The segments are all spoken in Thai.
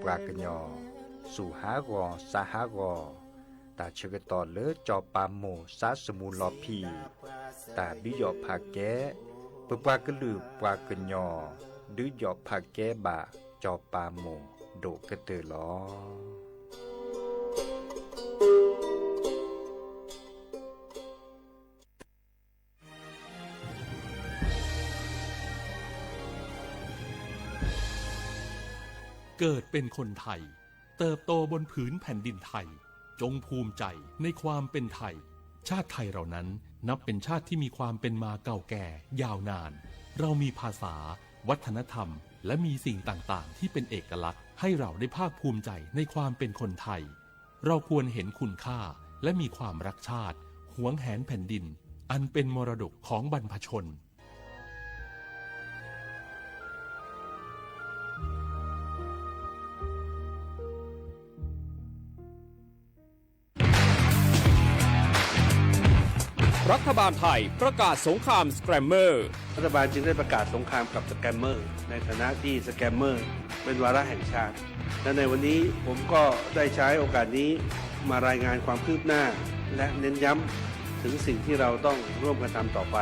รากญอสู่หากอสาหากอตาเชกตอเลจอปามโมซาสมูลอพีตาดิยอภาแกปปากลือปากญอดือยอภาแกบะจอปามโมโดกะเตลอเกิดเป็นคนไทยเติบโตบนผืนแผ่นดินไทยจงภูมิใจในความเป็นไทยชาติไทยเรานั้นนับเป็นชาติที่มีความเป็นมาเก่าแก่ยาวนานเรามีภาษาวัฒนธรรมและมีสิ่งต่างๆที่เป็นเอกลักษณ์ให้เราได้ภาคภูมิใจในความเป็นคนไทยเราควรเห็นคุณค่าและมีความรักชาติหวงแหนแผ่นดินอันเป็นมรดกของบรรพชนรัฐบาลไทยประกาศสงครามสแกรมเมอร์รัฐบาลจึงได้ประกาศสงครามกับสแกมเมอร์ในฐานะที่สแกมเมอร์เป็นวาระแห่งชาติและในวันนี้ผมก็ได้ใช้โอกาสนี้มารายงานความคืบหน้าและเน้นย้ำถึงสิ่งที่เราต้องร่วมกันทำต่อไป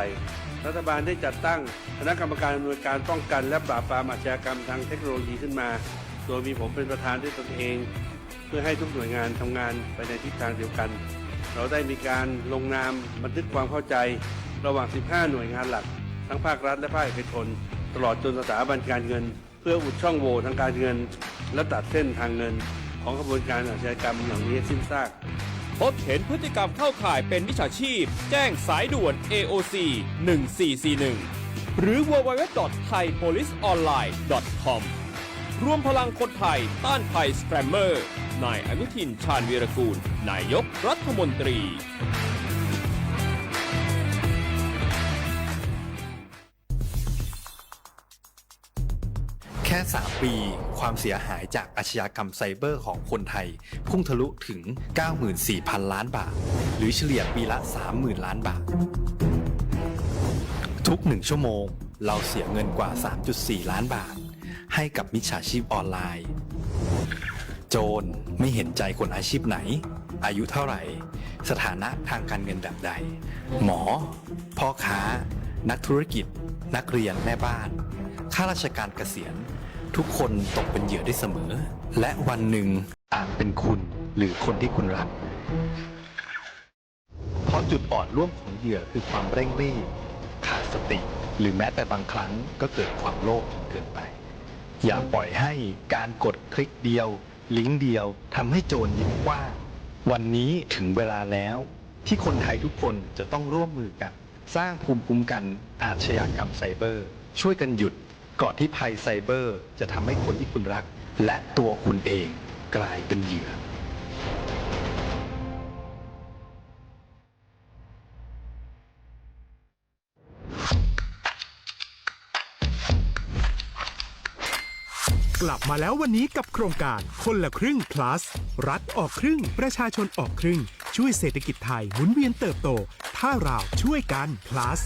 รัฐบาลได้จัดตั้งคณะกรรมการอำนวยการป้องกันและปราบปรามอาชญากรรมทางเทคโนโลยีขึ้นมาโดยมีผมเป็นประธานด้วยตนเองเพื่อให้ทุกหน่วยงานทำงานไปในทิศทางเดียวกันเราได้มีการลงนามบันทึกความเข้าใจระหว่าง 15 หน่วยงานหลักทั้งภาครัฐและภาคเอกชนตลอดจนสถาบันการเงินเพื่ออุดช่องโหว่ทางการเงินและตัดเส้นทางเงินของกระบวนการอาชญากรรมเหล่านี้สิ้นซากพบเห็นพฤติกรรมเข้าข่ายเป็นมิจฉาชีพแจ้งสายด่วน AOC 1441หรือ www.thaipoliceonline.com รวมพลังคนไทยต้านภัยสแกรมเมอร์นายอนุทินชาญวีรกูลนายกรัฐมนตรีแค่ 3 ปีความเสียหายจากอาชญากรรมไซเบอร์ของคนไทยพุ่งทะลุถึง 94,000 ล้านบาทหรือเฉลี่ยปีละ 30,000 ล้านบาททุก1ชั่วโมงเราเสียเงินกว่า 3.4 ล้านบาทให้กับมิจฉาชีพออนไลน์โจรไม่เห็นใจคนอาชีพไหนอายุเท่าไหร่สถานะทางการเงินแบบใดหมอพ่อค้านักธุรกิจนักเรียนแม่บ้านข้าราชการเกษียณทุกคนตกเป็นเหยื่อได้เสมอและวันหนึ่งอาจเป็นคุณหรือคนที่คุณรักเพราะจุดอ่อนร่วมของเหยื่อคือความเร่งรีบขาดสติหรือแม้แต่บางครั้งก็เกิดความโลภจนเกินไปอย่าปล่อยให้การกดคลิกเดียวลิงก์เดียวทำให้โจรยิ้มกว้างวันนี้ถึงเวลาแล้วที่คนไทยทุกคนจะต้องร่วมมือกันสร้างภูมิคุ้มกันอาชญากรรมไซเบอร์ช่วยกันหยุดก่อนที่ภัยไซเบอร์จะทำให้คนที่คุณรักและตัวคุณเองกลายเป็นเหยื่อกลับมาแล้ววันนี้กับโครงการคนละครึ่ง plus รัฐออกครึ่งประชาชนออกครึ่งช่วยเศรษฐกิจไทยหมุนเวียนเติบโตถ้าเราช่วยกัน plus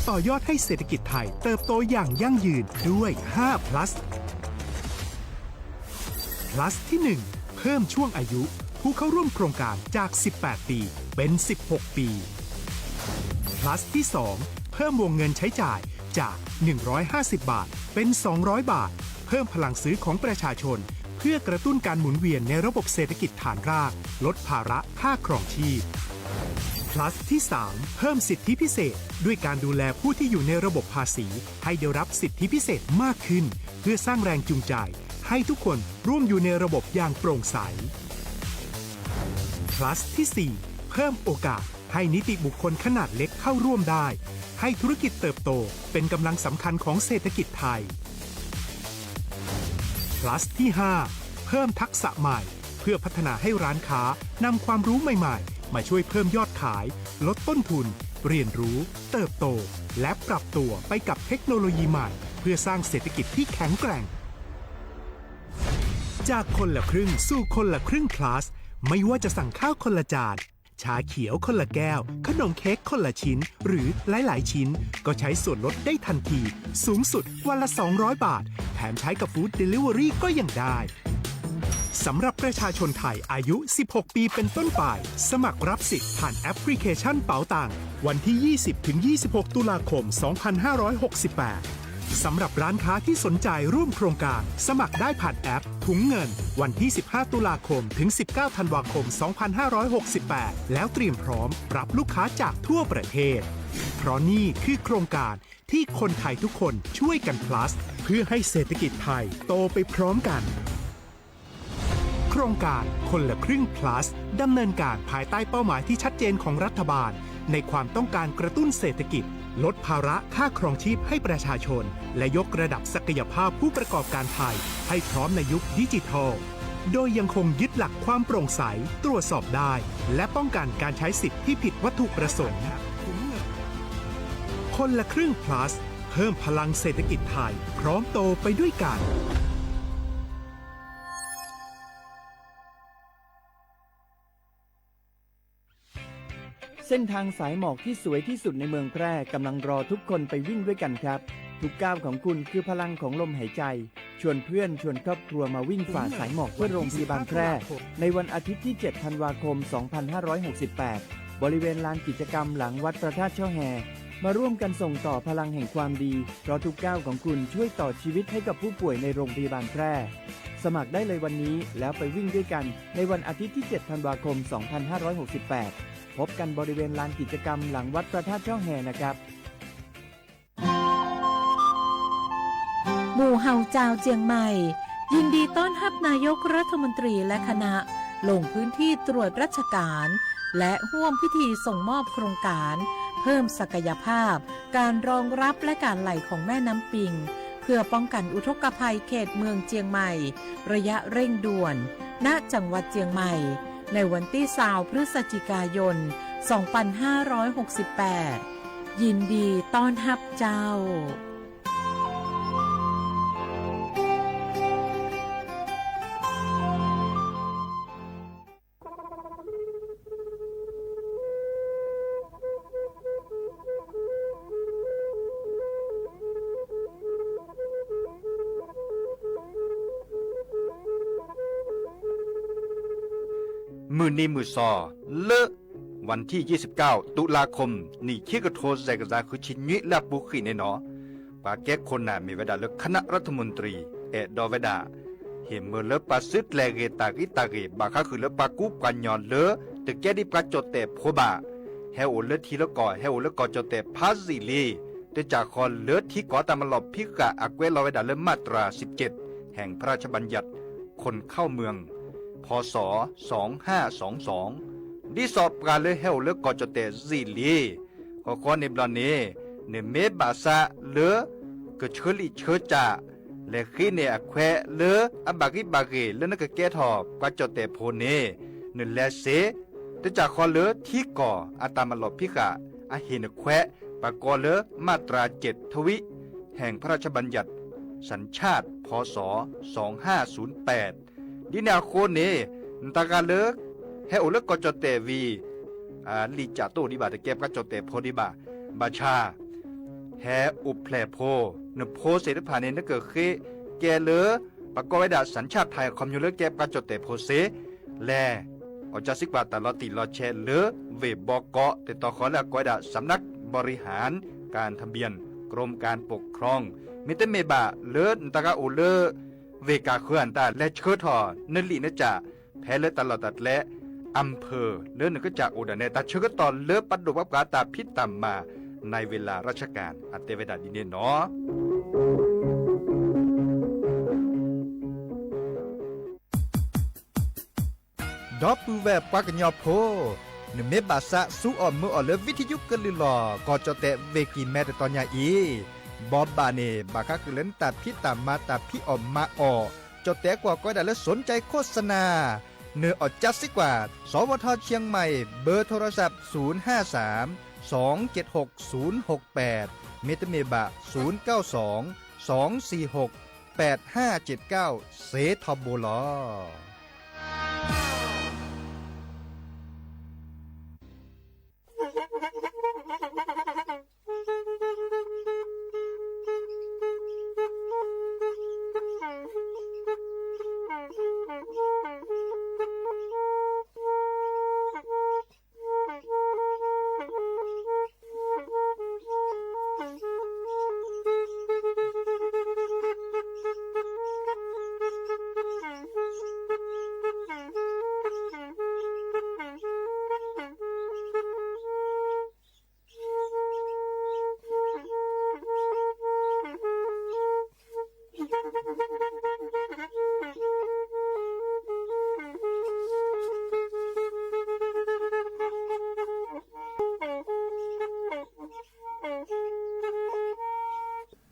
ต่อยอดให้เศรษฐกิจไทยเติบโตอย่างยั่งยืนด้วย5 plus plus ที่ 1 เพิ่มช่วงอายุผู้เข้าร่วมโครงการจาก18ปีเป็น16ปี plus ที่ 2 เพิ่มวงเงินใช้จ่ายจาก150 บาทเป็น200 บาทเพิ่มพลังซื้อของประชาชนเพื่อกระตุ้นการหมุนเวียนในระบบเศรษฐกิจฐานรากลดภาระค่าครองชีพ plus ที่ 3 เพิ่มสิทธิพิเศษด้วยการดูแลผู้ที่อยู่ในระบบภาษีให้ได้รับสิทธิพิเศษมากขึ้นเพื่อสร้างแรงจูงใจให้ทุกคนร่วมอยู่ในระบบอย่างโปร่งใส plus ที่ 4 เพิ่มโอกาสให้นิติบุคคลขนาดเล็กเข้าร่วมได้ให้ธุรกิจเติบโตเป็นกำลังสำคัญของเศรษฐกิจไทย plus ที่ 5 เพิ่มทักษะใหม่เพื่อพัฒนาให้ร้านค้านำความรู้ใหม่ๆมาช่วยเพิ่มยอดขายลดต้นทุนเรียนรู้เติบโตและปรับตัวไปกับเทคโนโลยีใหม่เพื่อสร้างเศรษฐกิจที่แข็งแกร่งจากคนละครึ่งสู่คนละครึ่ง plus ไม่ว่าจะสั่งข้าวคนละจานชาเขียวคนละแก้วขนมเค้กคนละชิ้นหรือหลายๆชิ้นก็ใช้ส่วนลดได้ทันทีสูงสุดวันละ200 บาทแถ มใช้กับฟู้ดเดลิเวอรี่ก็ยังได้สำหรับประชาชนไทยอายุ 16 ปีเป็นต้นไปสมัครรับสิทธิ์ผ่านแอปพลิเคชันเป๋าตังวันที่ 20-26 ตุลาคม 2568 สำหรับร้านค้าที่สนใจร่วมโครงการสมัครได้ผ่านแอปถุงเงินวันที่ 15 ตุลาคม ถึง 19 ธันวาคม 2568 แล้วเตรียมพร้อมรับลูกค้าจากทั่วประเทศ เพราะนี่คือโครงการที่คนไทยทุกคนช่วยกัน plus เพื่อให้เศรษฐกิจไทยโตไปพร้อมกันโครงการคนละครึ่ง plus ดำเนินการภายใต้เป้าหมายที่ชัดเจนของรัฐบาลในความต้องการกระตุ้นเศรษฐกิจลดภาระค่าครองชีพให้ประชาชนและยกระดับศักยภาพผู้ประกอบการไทยให้พร้อมในยุคดิจิทัลโดยยังคงยึดหลักความโปร่งใสตรวจสอบได้และป้องกันการใช้สิทธิ์ที่ผิดวัตถุประสงค์คนละครึ่ง plus เพิ่มพลังเศรษฐกิจไทยพร้อมโตไปด้วยกันเส้นทางสายหมอกที่สวยที่สุดในเมืองแพร่กำลังรอทุกคนไปวิ่งด้วยกันครับทุกก้าวของคุณคือพลังของลมหายใจชวนเพื่อนชวนครอบครัวมาวิ่งฝ่าสายหมอกเพื่อโรงพยาบาลแพร่ในวันอาทิตย์ที่ 7 ธันวาคม 2568 บริเวณลานกิจกรรมหลังวัดพระธาตุช่อแฮมาร่วมกันส่งต่อพลังแห่งความดีเพราะทุกก้าวของคุณช่วยต่อชีวิตให้กับผู้ป่วยในโรงพยาบาลแพร่สมัครได้เลยวันนี้แล้วไปวิ่งด้วยกันในวันอาทิตย์ที่ 7 ธันวาคม 2568 พบกันบริเวณลานกิจกรรมหลังวัดพระธาตุช่อแฮนะครับหมู่เฮาเจ้าเจียงใหม่ยินดีต้อนรับนายกรัฐมนตรีและคณะลงพื้นที่ตรวจราชการและร่วมพิธีส่งมอบโครงการเพิ่มศักยภาพการรองรับและการไหลของแม่น้ำปิงเพื่อป้องกันอุทกภัยเขตเมืองเจียงใหม่ระยะเร่งด่วนณจังหวัดเจียงใหม่ในวันที่20 พฤศจิกายน 2568 ยินดีต้อนรับเจ้ามือนี้มือซอเลอะวันที่ 29 ตุลาคมนี่คิกระโทแซกซาคือชิญุและปุขีแน่นอปาแก้คนน่ะมีเวลาเลือกคณะรัฐมนตรีดอเวดาเห็นเมื่อเลปาซึดแลเกตากิตาเกบาคาคือเลปากูปัญญอนเลตึกแกดิปาจดแต่โพบาเฮโอเลทีละก่อเฮโอเลก่อจดแต่พาซิลีเตจากคอนเลที่ก่อตามลอบพิกะอักเวลอเวดาเลมาตรา 17 แห่งพระราชบัญญัติคนเข้าเมืองพศ 2522ดิสอบการเลเฮลเลกอจเตซีลีขอในบลอนเนเนเมบาซาเลกเชลิเชจาเลขีเนอแควเลอบากิบาเกเลนกแกทอบกจเตโพเนเนเลเซตจากคอเลที่ก่ออาตามลอบพิกะอาหินแควปากอเลมาตรา 7 ทวิแห่งพระราชบัญญัติสัญชาติพศ 2508ดินาโคเนตากาเลเฮโอเลกจเตวีลิจาโตดิบาตะเก็บกจเตโพดิบาบาชาแฮอุเพลโพนโพเสตผ่านเนเกเคแกเลปากไว้ดาสัญชาติไทยคอมยูเลเก็บกจเตโพเสแลอจาสิกว่าตลอดติลอแชเลเวบอกอติต่อขอและกอยดาสำนักบริหารการทะเบียนกรมการปกครองมิเตเมบาเลตากาโอเลเวกาเขื่อนตาและเชิดทอนลินจ่าแพ้เลตลอดตัดและอำเภอเลื่อนก็จากอุดรเนตาเชิดตอนเลือปัดดุวับกาตาพิษต่ำมาในเวลาราชการอัตเตเวดาดินเนเนาะดอปูแวบปากญอโพนเมบาสะสู้ออมมือออเลวิทยุกลือหลอกอจเตเวกิแมตตอนยาอีบอบบาเนบาคาคือเล่นตาพิตามาตาพิออมมาออจดแต่กว่าก็ได้แล้วสนใจโฆษณาเนื้ออดจัดสิกว่าสวทเชียงใหม่เบอร์โทรศัพท์053 276 068เมตเมบะ092 246 8579เซทอโบลอ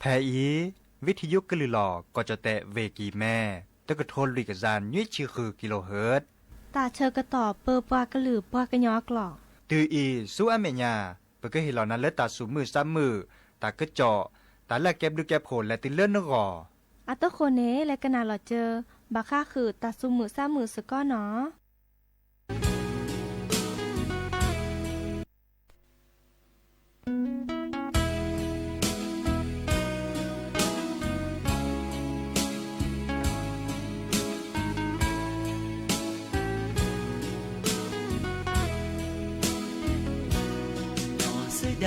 แพอีวิทยุกลือหลอก็จะแตะเวกีแม่ตะกะโทนลิกซานยุ้ยชื่อคือกิโลเฮิรตซ์ตาเชอกระต่อเปอปากระหลือปากระยอกหลอกตืออีสู้อเมญาเปก็เห็นเหล่านั้นและตาสูมือซ้ำมือตากระเจาะตาแลกแก็บดูแก็บโผล่และติเลื่อนนกออัตโคเนและกนาหลอเจอบาค่าคือตาซุมือซ้ำมือสก้อเนาะ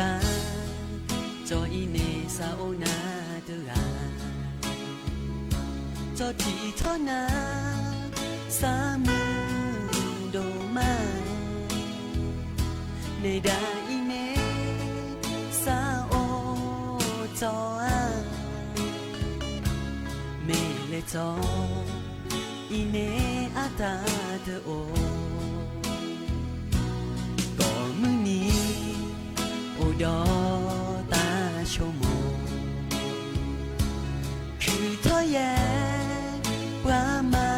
ดาจออีเนซาโอนาเตอาจอทีทอนาสามือโดมาในดาอีเนซาโอจออาเมเลจออีเนอาตาเตโอก็มือนี้ดอตาชโมคือทอแยปรามา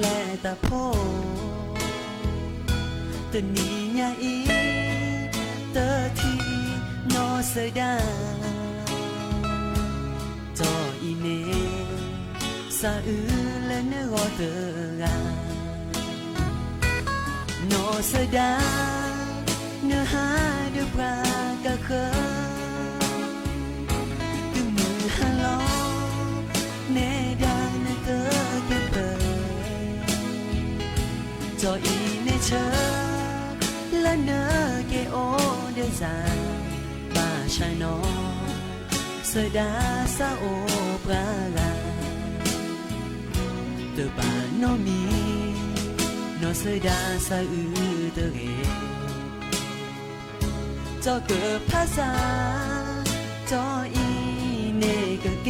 และตาโพตนี้ยาอีเตอทีนอเสดาจออีเนสาอือและเนรอเตอานอเสดาเนื้อหาเดือปรากะเคอตึงมือหาล้อเนดาเนเตอเก็บเปจออีเนเชอและเนเกโอเดซาบาชาโนเสดาซาโอปราลาเตบาโนมีโนเสดาซาอือเตเรจอเกิดภาษาจออีเนกเก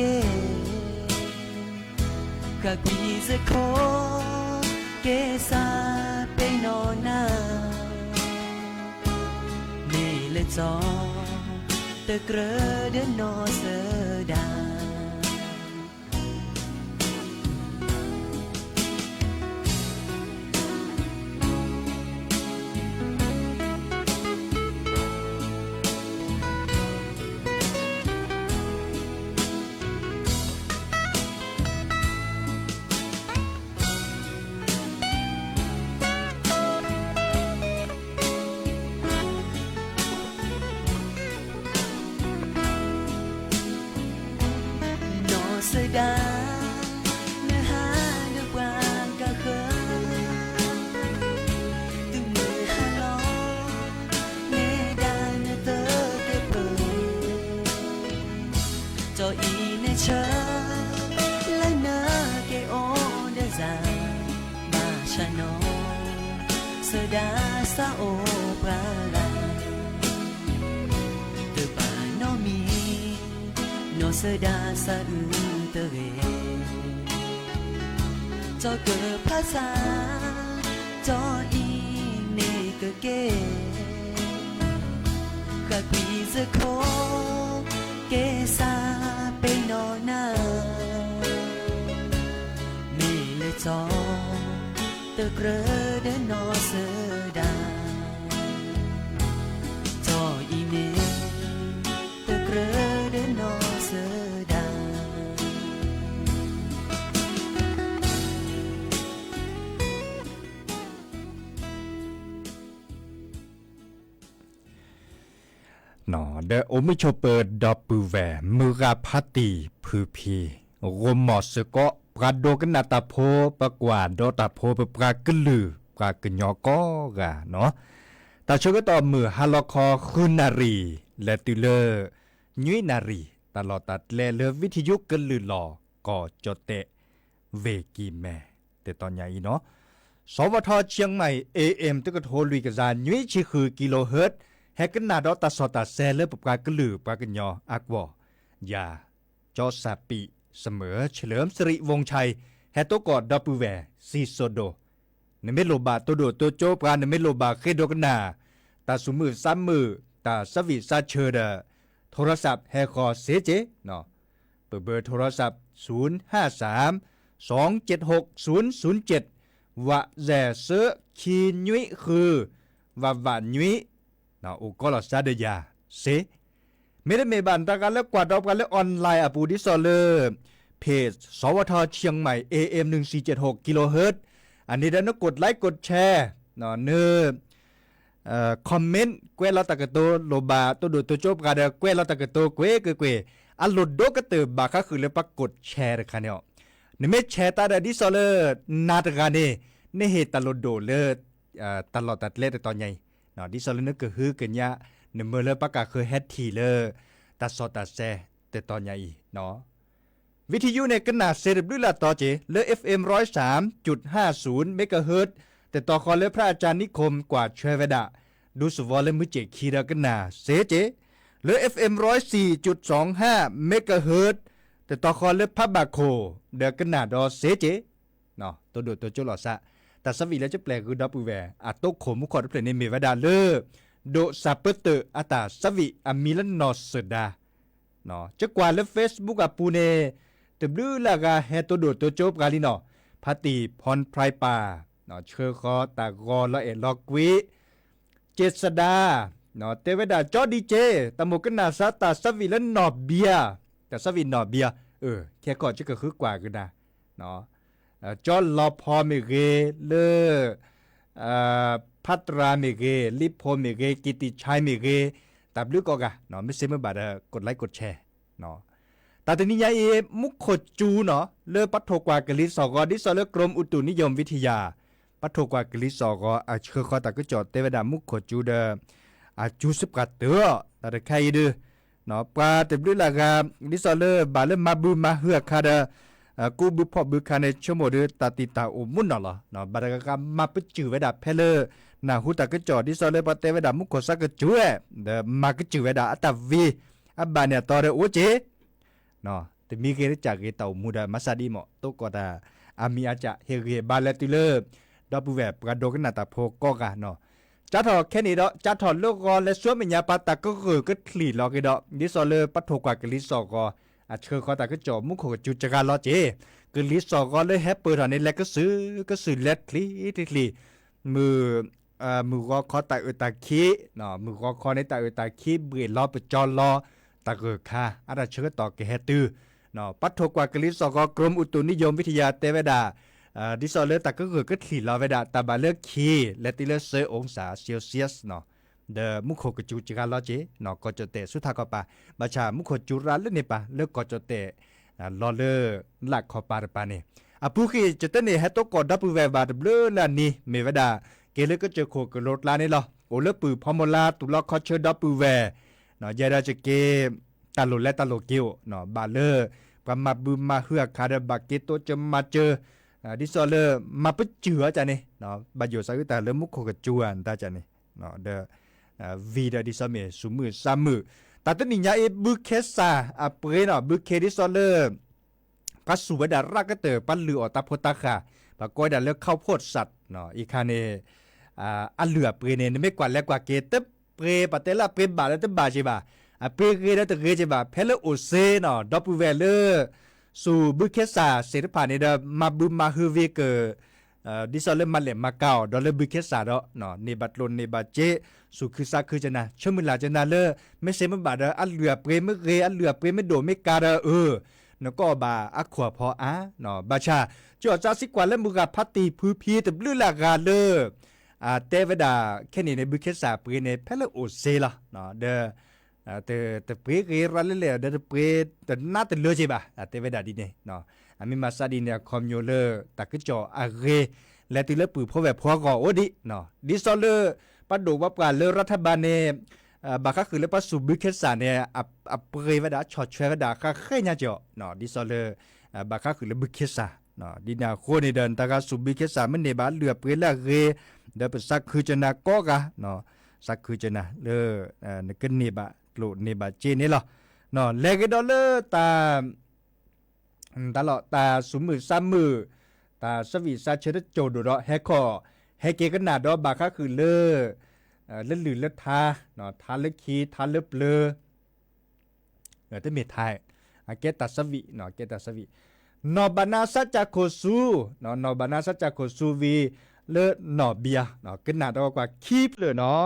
กะกีเซโคเกซาเปโนนาเนเลจอตะเกรเดนอเสดาดาเนื้อหาเนื้อกวางกะเคอตึงมือหาล้อเนดาเนื้อเตอเตเปิจออีเนเชอและเนื้อเกโอเดซามาชาโนเสดาซาโอปราลาเตบาโนมีโนเสดาซาอืเตเรจอเกิดภาษาจออีเนกเกกะกีเซโคเกซาเปโนนาเมเลจอเตเกรเดนอเสดาจออีเนเตเกรเดนอเสดาหนอเดอโอมิโชเปิดดอปูแวมือราพัติพือพีรวมหมอสก็ปราโดกันนาตาโพปะกว่าดอตาโพปะปรากลือปรากญอก็กะเนาะตาชก็ต่อมือฮาลอคอคืนนารีและตุเลยุยนารีตลอดตัดแลเลือวิทยุกันลือหลอก็จดเตะเวกีแม่แต่ตอนใหญ่เนาะสวทเชียงใหม่ AM ตะกะโทลุยกะซานยุยชิคือกิโลเฮิรตซ์แฮกันนาดอตาสอตาแซเลปปรากลือปรากญออักวอยาจอสาปิเสมอเฉลิมสิริวงชัยแฮโตกอดดอปูแวซีโซโดนเมโลบาโตโดโตโจปรานเมโลบาเคโดกนาตาสุมือซ้ำมือตาสวิซาเชอร์ดโทรศัพท์แฮคอเซเจเนาะ เบอร์โทรศัพท์053 276 007วะแจเซอคีนุยคือวะวะนุยนะอุกอลซาเดยาเซไม่ได้เมบันตะกันแล้วกวาดดอกกันแล้วออนไลน์อปูดิซอเลอร์เพจสวทเชียงใหม่ AM 1476กิโลเฮิรตซ์อันนี้ได้นะกดไลค์กดแชร์เนาะเนอคอมเมนต์เกวลาตะกะโตโลบาตัวดูตัวจบกาเดเกวลาตะกะโตเกวอัลโลดกะเตบาคะคือเลยปกดแชร์คะเนาะนี่ไม่แชร์ตาดิซอเลอร์นาตะกาเนเนเฮตโลโดเลตลอดตัดเล็ดตอนใหญ่เนาะดิซอเลอร์นึกก็ฮือกันยะเนเมเลปะกะคือเฮดทีเลอตัดสอตัดแซแต่ตอนใหญ่เนาะวิทยุในขนาดเซเรบริลาต่อเจเล FM 103.50 เมกะเฮิรตซ์แต่ต่อคอเลพระอาจารย์นิคมกว่าเชเวดาดูสวอลเลมือเจคีรากนาเซเจเล FM 104.25 เมกะเฮิรตซ์แต่ต่อคอเลพระบาโคเดกนาดอเซเจเนาะตัวดูตัวโจลอซะแต่สวีแล้วจะแปลคือดับแวอะโตโคมุขอดเปลในเมวดาเลโดซาเปเตอร์อาตาสวีอามิลนอสดาเนาะจะกว่าเล Facebook อะปูเนตบลือลากาเฮโตโดตัวโจบกาลิเนาะพัตติพรไพรปาเนาะเชอคอตากอละเอลอกวิเจษดาเนาะเทวดาจอดีเจตะโมกนาซาตาสวีและนอเบียแต่สวีนอเบียแค่ก่อนจะก็คือกว่ากันนะเนาะจอลอพอเมเกเลพัตราเมเกลิโพเมเกกิติชัยเมเกตับลึกก็กะเนาะไม่เสียไม่บาดกดไลค์กดแชร์เนาะแต่ตอนนี้ยายมุขโคจูเนาะเลปัทโทกว่ากลิสอกอดิสเลกรมอุตุนิยมวิทยาปัทโทกว่ากลิสอกอเชอคอตะก็จอดเทวดามุขโคจูเดจูสกัดเตอแต่ใครดืเนาะปาเต็มด้วยละกาดิสเลบาเลมาบูมาเฮือคาดกูบุพบุคาในชั่วโมงเดือตาติตาอุมุนน่ะเหรอเนาะบาดกามาปจือเวดาเพลนาหูตะก็จอดดิสเลปเทวดามุขโคสักจูเอเดมาก็จือเวดาอัตวีอบาเนี่ยตอเดโอเจเนาะแต่มีเกณฑ์จากเตามูดามาซาดีหมอโตกอดาอามีอาจะเฮเกบาเลติเลดับเวบกระโดกนาตาโพก็กะเนาะจัดถอแค่นี้ดอกจัดถอดโลกอและส่วนมิญญาปาตาก็คือก็คลีลอกดอกดิซอเลปัทโทกว่ากลิสอกออาเชอคอตาก็จอมุขโคจุจกาลอเจกลิสอกอเลยแฮปเปอร์ตอนนี้แลก็ซื้อแลคลีมือก็คอตาตาคีเนาะมือก็คอในตาตาคีเบรลอไปจอลอตะเกอค่ะอาราเชอต่อเกเฮตือเนาะปัทโทกว่ากลิสอกอกรมอุตุนิยมวิทยาเตเวดาดิซอเลตะก็คือก็ขีลอเวดาตาบาเลคีและติเลเซองศาเซลเซียสเนาะเดมุขโคกจูจิกาลอเจเนาะก็จะเตสุทากปาบัชามุขจูราเลเนปาเลก็จะเตลอเลลักขอปาปาเนอปุคีจะเตเนเฮตกอดับเวบาดเบลลานีเมเวดาเกเลก็จะโคกรถลานี่ลอโอเลปือพอมลาตุลอคอเชดับเวเนาะยาดาจะเกตาโลและตาโลกิวเนาะบาเลปมาบูมาเฮือคาดบาเกโตจะมาเจอดิซอเลมาปจือจ้ะนี่เนาะบาอยู่ซะก็แต่เลมุขโคกจวนตาจ้ะนี่เนาะเดวีดาดิซาเมสุมือซามือแต่ตอนนี้ยาบุเคซาอะเปรเนาะบุเคดิซอเลพัสุวดารากเตอปันลืออตาโพตาค่ะปะก้อยดาเลข้าวโพดสัตว์เนาะอีคาเนอันเหลือเปรเนไม่กว่าแล้วกว่าเกตเปรปะเตละเปรบาแล้วตบาใช่ป่ะอะเปรเกแล้วตะเกใช่ป่ะเพลโอเซเนาะดับเวเลสู่บุเคซาเสร็จผ่านในมาบุมาฮือเวเกดิซอเลมาเลมาเกาดอเลบุเคซาเนาะเนบัตลนเนบัเจสุคือซาคือจะนะชมิลาจะนะเลไม่เซมบาดอันเหลือเปรมเกอันเหลือเปรมโดไม่กาเนก็บาอักขวพอเนาะบาชาจอดจาสิกว่าและมือกับพัตติพื้พีแต่บลือลากาเลเตวดาแค่นี้ในบุเคซาเปรในเพลโอเซล่ะเนาะแต่เปรเกรันเลยเดเปรแต่น่าจะเลือใช่ป่ะเตวดาดีเนี่ยเนาะอามิมาซาดีเนี่ยคอมโยเลตะกจออาเรและติเลปือพ่อแบบพ่อก็โอดิเนาะดิซอเลปัดดูว่าการเลรัฐบาลเนี่ยบาคักคือเลปัสสุบิเคสาเนี่ยอัปเรวดาช็อตเชวดาค่ะแค่เนี้ยจ่อเนาะดิซอเลบาคักคือเลบิเคสาเนาะดินาโคในเดินตะกาสุบิเคสามันในบ้านเหลือเปรละเรเดปสักคือจะนาก็กะเนาะสักคือจะนะเลนกันนี่บะโลนี่บะเจนี่หรอเนาะเลกดอเลตาตลอดตาสุมือซ้ำมือตาสวีซาเชดโจดอแฮคอแฮเกกันนาดอบาคักคือเลหรือเลทาเนาะทาเลคีทาเลเปลแต่เมทาย เกตัสวิเนาะเกตัสวินอบานาสัจจโคซูเนาะนอบานาสัจจโคซูวีเลนอเบียเนาะขึ้นหน้าตัวกว่าคีบเลยเนาะ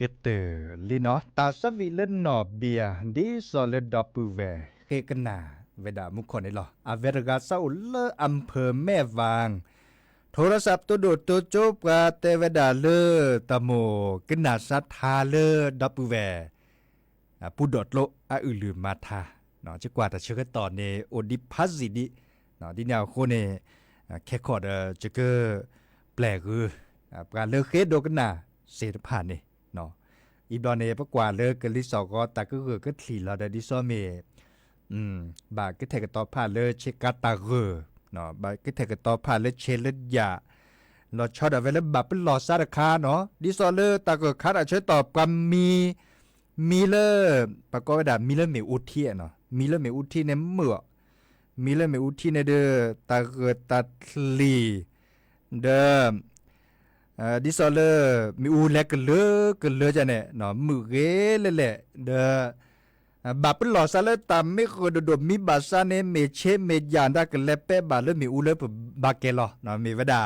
ก็เตอลีเนาะตาสวิเลนนอเบียดิโซเลดอปูเวเฮกันนาเวดามุคนนี่หรออาเวรกาซาอุเลอำเภอแม่วางโทรศัพท์ตัวโดดตัวจบกาเตเวดาเลตะโมกันนาสัทธาเลดอปูเวผู้โดดโลอาอือลืมมาทาเนาะจะกว่าแต่เชื่อตอนเนโอดิพัสซิดิเนาะที่แนวโคเนแค่ขอดจะเกอแปลกการเลิกเคสโดกันนาเสร็จผ่านนี่เนาะอีบลอนเนปกว่าเลิกกันลิสอก็ตาก็ถีเราได้ดิซอเมบาก็แทกต่อผ่านเลยเชกาตาเเนาะบาก็แทกต่อผ่านเลยเชลยาเราชอบเอาไว้แล้วบับเป็นหลอดซาดคาเนาะดิซอเลตาก็คัดช่วยตอบกันมีเลปกอบดามีเลเมอุทีเนาะมีเลเมอุทีในเมื่อมีเลเมอุทีในเดอตาเกิดตัดลีเดอดิซอเลมีอูเล็กกันเลยจะเนี่ยเนาะมือเกเลยแหละเดอบาปหล่อซาเลตามไม่เคยโดดมีบาซาเนเมเชเมยานได้กันเล็บเป้บาเลมีอูเลปบาเกลอเนาะมีเวดา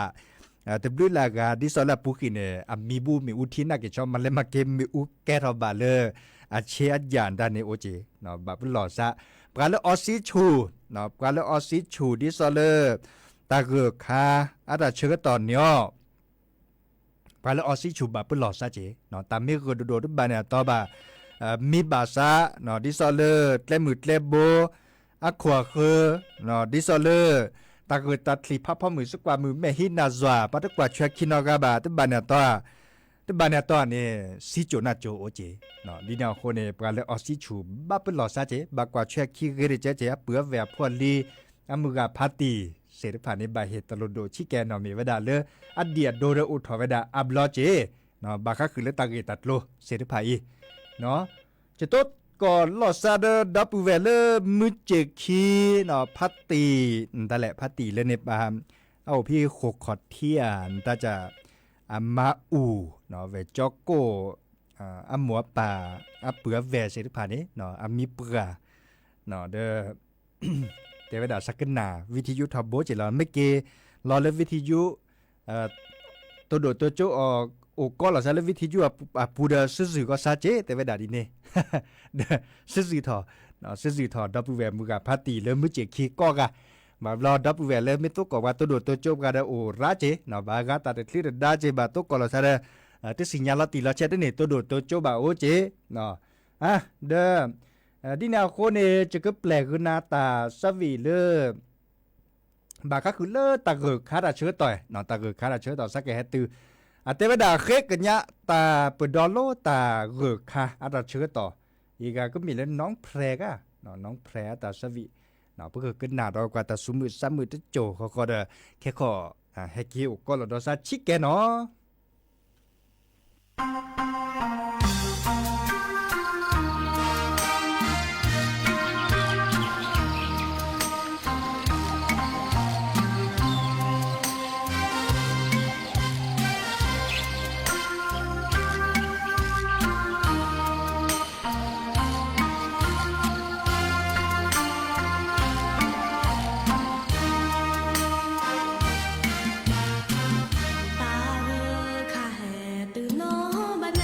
แต่ดูแลกาดิซอลาปุกิเนมีบูมีอุทินักกิจมันเลยมาเกมมีอุแกรบาเลอาเชียยานด้านในโอเจเนาะบาปหล่อซะปราเลออซิชูเนาะปราเลออซิชูดิซอเลตาเกคาอาตาเชื่อตอนเนาะปราเลออซิชูบาปหล่อซะเจเนาะตามไม่เคยโดดบาเนี่ยต่อบามีบาซาเนาะดิซอเลเตลมือเตลโบอะขวาเคเนาะดิซอเลตาเกิดตัดลีพับพ่อมือสักกว่ามือแม่หินาจวาปัตตกว่าเชือกคินอกาบาตบานเนี่ยตัวนี่สิโจนาโจโอเจเนาะลีนาโคเนปราเลออซิชูบับเป็นหลอซาเจบากว่าเชือกคิเกเรเจเปื้อแหวพวลีอามือกาพาตีเสด็จผ่านในบาเหตุตลโดชิแกนอมีเวดาเลอเดียโดเรอุทอเวดาอับลอเจเนาะบาคะคือเลตาเกตัดโลเสด็จผ่านอีเนาะจะตดก่อนลอซาเดดับเวลมือเจคีเนาะพัตตีแต่แหละพัตตีเลยในบามเอาพี่โคขอดเทียนตาจะอามาอูเนาะเวจอกโกอาหมัวป่าอาเปือแวเสริผ่านนี้เนาะอามีเปือเนาะเด้อ เทวดาสักนาวิทยุทับโบจิลาไม่เกรอเลยวิทยุตัวโดดตัวโจออกโอ้ก็หล่อซะเลยวิทยุปูเดอซื่อก็ซาเจเทวดาดีเนี่ยซื่อทอเนาะซื่อทอดับเวมือกับพัตตีเลยมือเจคีก็กะมารอดับเวลเลยไม่ตัวก็ว่าตัวโดดตัวโจกะได้โอ้ราเจเนาะบากาตาเตคลีดาเจบาตัวก็หล่อซะเลยที่สัญญาณตีละเชตเนี่ยตัวโดดตัวโจบาโอเจเนาะเด้อดินาโคเนจะก็แปลกหน้าตาสวีเลบาก็คือเลตาเกิดคาราเชื้อต่อยเนาะตาเกิดคาราเชื้อต่อสักแก่ตือเทวดาเคกันยะตาเปิดดอลโลตาเกิดคาอาตาเชื้อต่ออีกก็มีเล่นน้องแพรกะเนาะน้องแพรตาสวีเนาะเพื่อขึ้นหน้าดอกว่าตาสุมือซ้ำมือจะโจเขาก็ได้แค่ขอให้คิวก็หลดซาชิแกเนาะตาเออข้าแห่ตื่นน้อบัด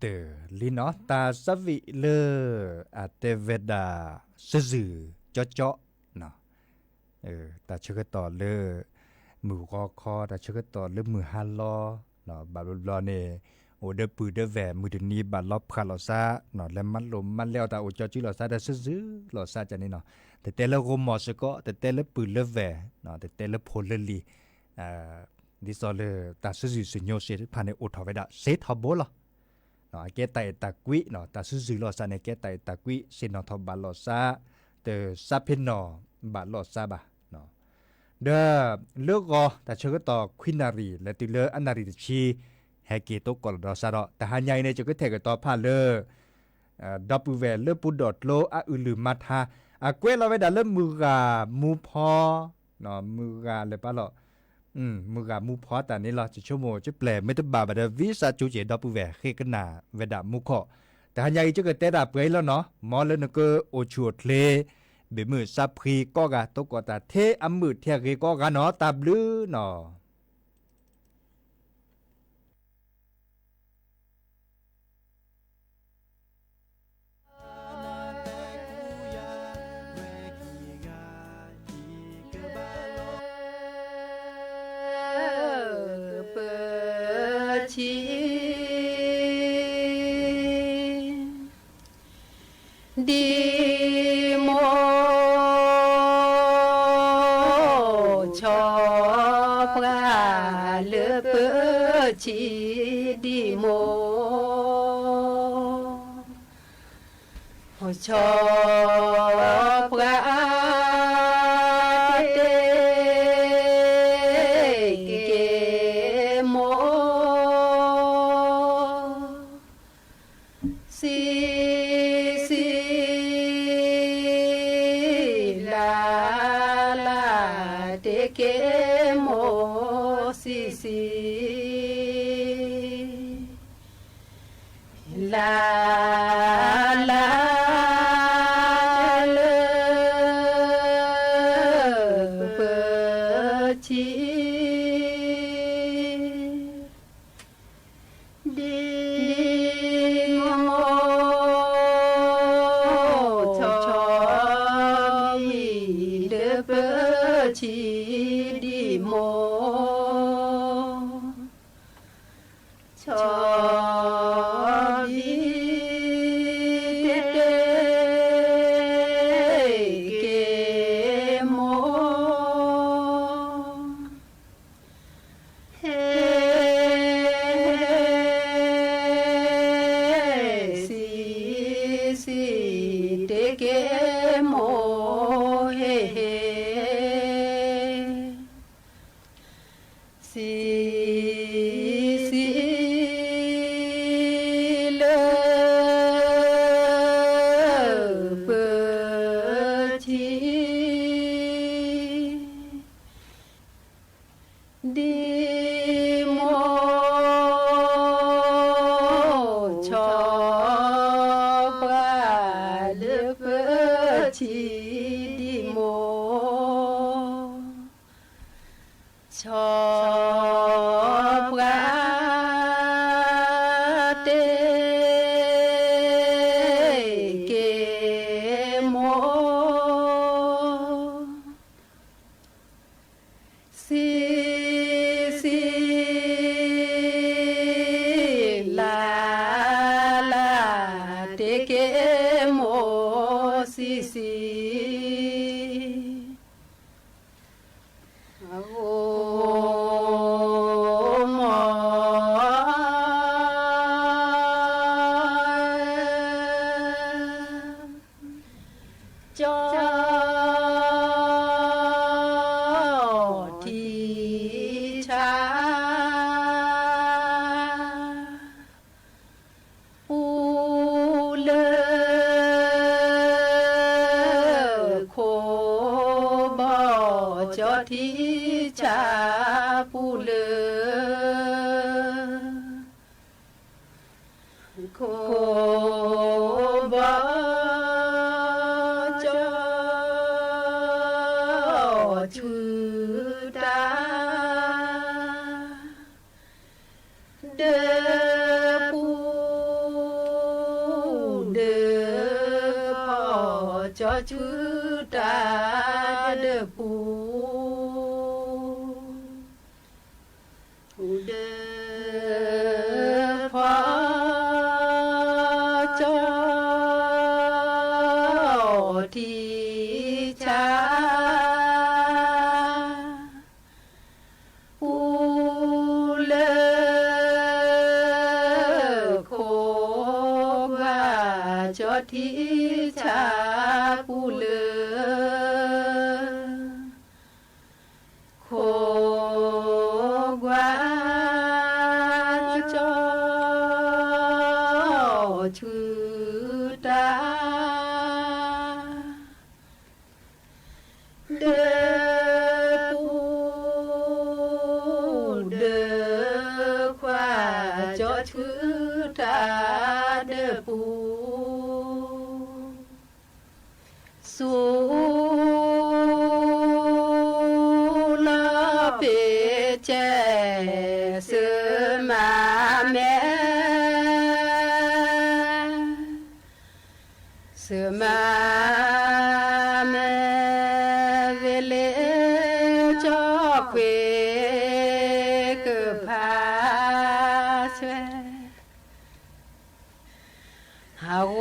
เตอลินอตาสวิเลอาเตเวดาซื่อๆจ๊อๆเนาะตาเชกต่อเลมือคอตาเชกต่อเลมือฮัลลอเนาะบาลอเนโอเดปือเดแวมือเดนี้บาลอบคาลอซาเนาะแล้วมันลมมันแล้วตาโอจอจิลอซาตาซื่อๆลอซาจันนี่เนาะแต่ละโรมอสก็แต่ละปือเลแวเนาะแต่ละโพลลีดิซอเลตาซื่อๆสุญโยเซพาในอุทเวดาเซทอบลเนาะแกไตตะกวิเนาะตาซื่อๆลอซาในแกไตตะกวิเซนอทบาลอซาเตซาเพนอ บาลอดซาบะเนาะเดอเลือกก็แต่เชื่อต่อควินารีและติเลออันนารีชีแฮเกโตกอลดอซาดอแต่หันใหญ่ในจะก็เทกต่อผ่านเลดับเบิลเวลเลปุดดอดโลอะอุลืมาทาอะเกวเราไปดันเลมือกามูพอเนาะมือกาเลยป่ะหรอมือกามูพอแต่นี่เราจะชั่วโมงจะแปลไม่ต้องบาบแต่วิสาจูเจดับเบิลเวลเฮกันนาเวดามุขแต่หันใหญ่จะก็เตะดับไปแล้วเนาะมอเลยนก็โอชัวทเลเบมือซับพรีก็กะตกตาเทอมือเทียกก็กะเนาะตาบลือเนาะดีโมชอพระเลือเปชีดีโมชอพระเตเกโมสีเกโมซีซีลาลาเลเปชีดีโมชอมีเดเปชีโมชอบดีเดเกโมเฮซีเดเกโมเฮซีเลเปชีดีโมชอพระเลือเปชีดีโมชอพระเตเกโมซีลาเตเกโมซีโอ้จอที่ชาปูเลโคบอจอที่ชาปูเลโคบอชื่อดาเดปู cho chữ ta đỡ phù đỡ phá cho thì cha u lơ khô và cho thì cha u lơ khô quá cho chữ ta đỡ phù đỡ khoa cho chữ ta đỡ phù su la phê che sư mà mẹ sư mà mẹ về lễ cho quê cơ phá xuê hào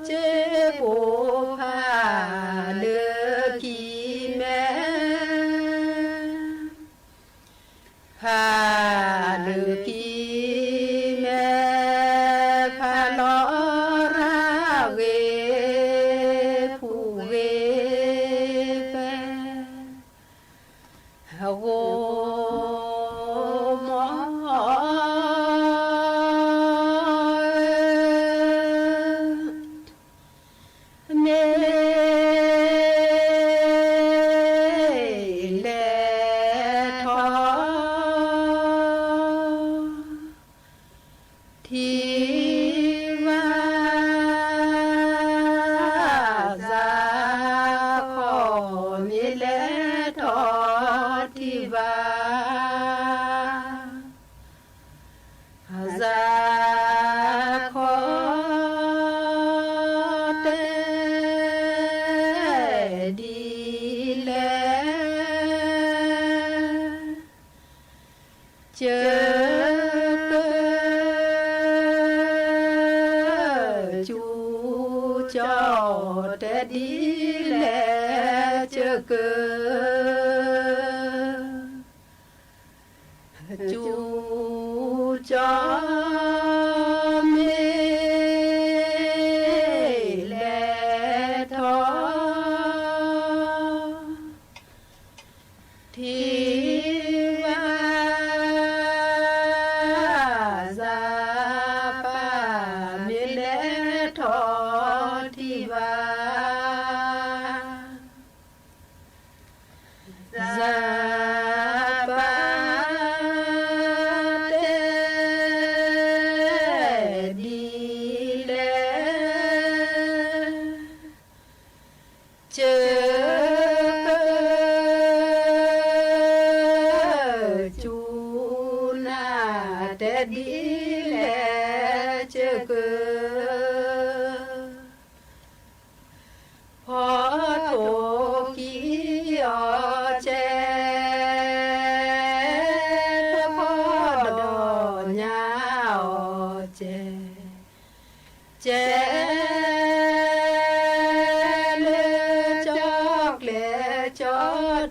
che จอแต่ดีแลเจอเกิดจูจอเมแลทอที่ว่าซาปาเมแลทอที่ว่าซาปาเตดีแลเจอจูนาแต่ดีแลเจอเกิดพอโตกี้อแจพอดอนยาอแจแจเลจอกเลจอ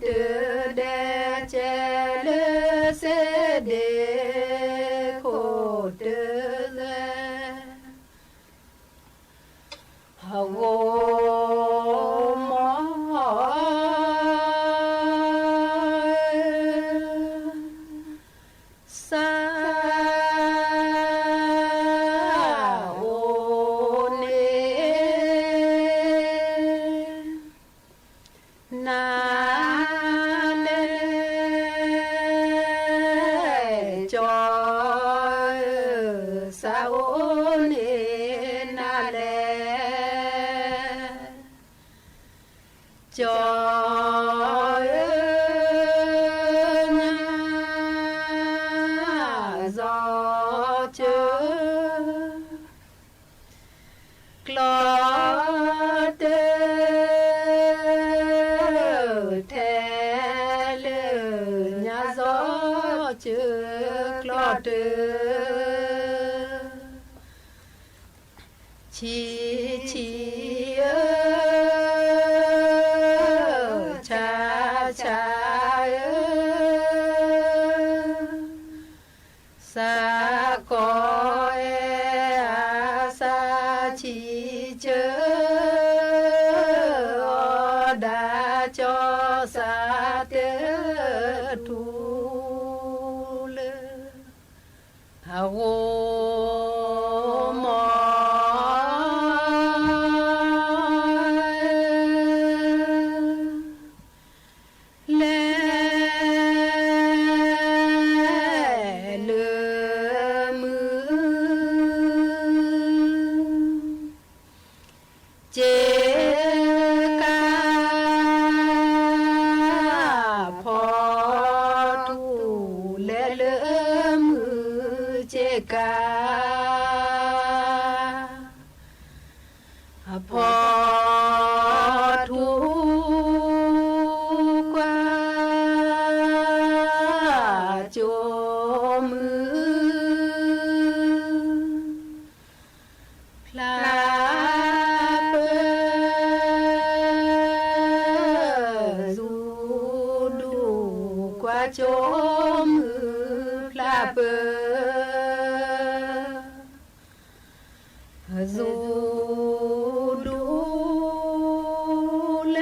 ดเดแจเลเสเดโคเดเลฮาวมซาโอเนนาเลจอยซาโอเนนาเลจอยญาจอเจอกลอเตแทเลญาจอเจอกลอเตชีชีชาชาสาคอยอาสาชีเจอดาจอสาเตทูเลฮาวมแลเลอมือเจกาพอทูแลเลอมือเจกาพอทูกว่าโจมือพลาเปสูดูกว่าโจมือพลาเปสูดูแล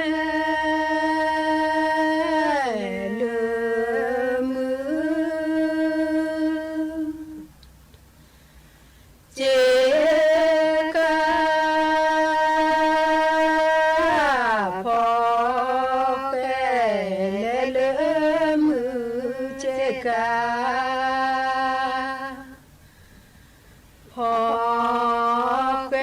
เลอมือเจกาพอแปเลอมือเจกาพอแคว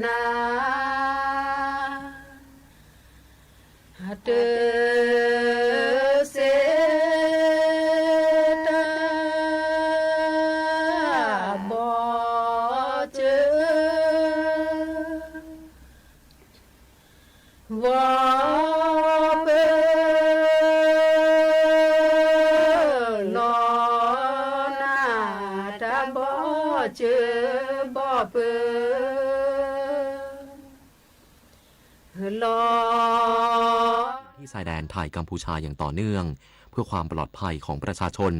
นาเตเสตาบ่เจอว่าเปินอนาตาบ่เจอบ่เปิลอที่ชายแดนไทยกัมพูชาอย่างต่อเนื่องเพื่อความปลอดภัยของประชาชน